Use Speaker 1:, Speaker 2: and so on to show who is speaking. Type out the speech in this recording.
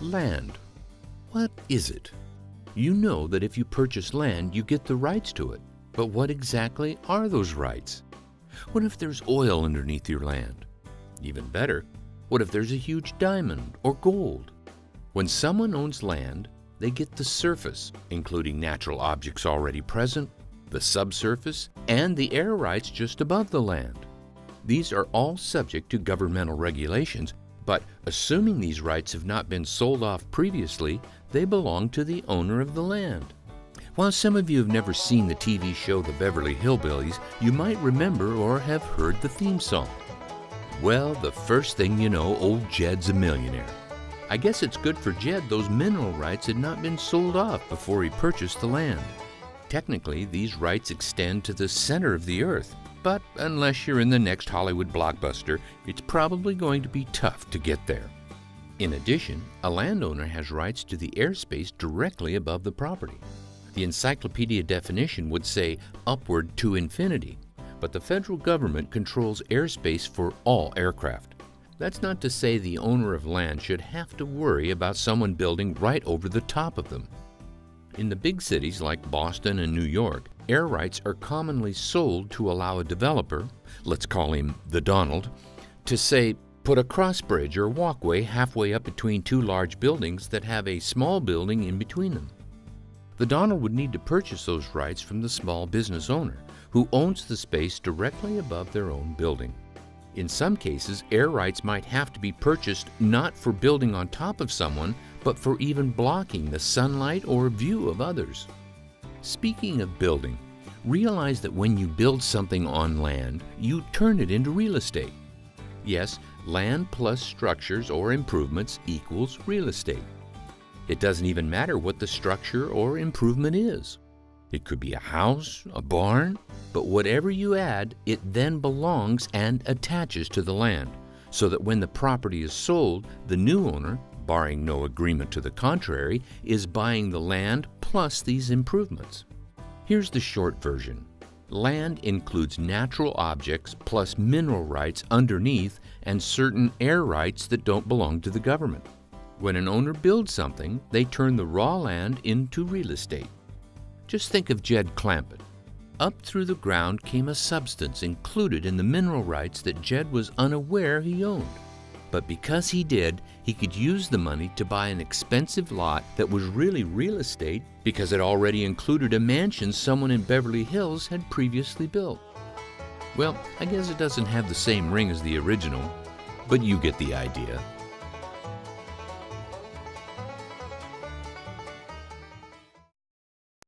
Speaker 1: Land. What is it? You know that if you purchase land, you get the rights to it. But what exactly are those rights? What if there's oil underneath your land? Even better, what if there's a huge diamond or gold? When someone owns land, they get the surface, including natural objects already present, the subsurface, and the air rights just above the land. These are all subject to governmental regulations, but assuming these rights have not been sold off previously, they belong to the owner of the land. While some of you have never seen the TV show The Beverly Hillbillies, you might remember or have heard the theme song. Well, the first thing you know, old Jed's a millionaire. I guess it's good for Jed those mineral rights had not been sold off before he purchased the land. Technically, these rights extend to the center of the earth, but unless you're in the next Hollywood blockbuster, it's probably going to be tough to get there. In addition, a landowner has rights to the airspace directly above the property. The encyclopedia definition would say upward to infinity, but the federal government controls airspace for all aircraft. That's not to say the owner of land should have to worry about someone building right over the top of them. In the big cities like Boston and New York, air rights are commonly sold to allow a developer, let's call him the Donald, to say, put a cross bridge or walkway halfway up between two large buildings that have a small building in between them. The Donald would need to purchase those rights from the small business owner, who owns the space directly above their own building. In some cases, air rights might have to be purchased not for building on top of someone, but for even blocking the sunlight or view of others. Speaking of building, realize that when you build something on land, you turn it into real estate. Yes, land plus structures or improvements equals real estate. It doesn't even matter what the structure or improvement is. It could be a house, a barn, but whatever you add, it then belongs and attaches to the land, so that when the property is sold, the new owner, barring no agreement to the contrary, is buying the land plus these improvements. Here's the short version. Land includes natural objects plus mineral rights underneath and certain air rights that don't belong to the government. When an owner builds something, they turn the raw land into real estate. Just think of Jed Clampett. Up through the ground came a substance included in the mineral rights that Jed was unaware he owned. But because he did, he could use the money to buy an expensive lot that was really real estate because it already included a mansion someone in Beverly Hills had previously built. Well, I guess it doesn't have the same ring as the original, but you get the idea.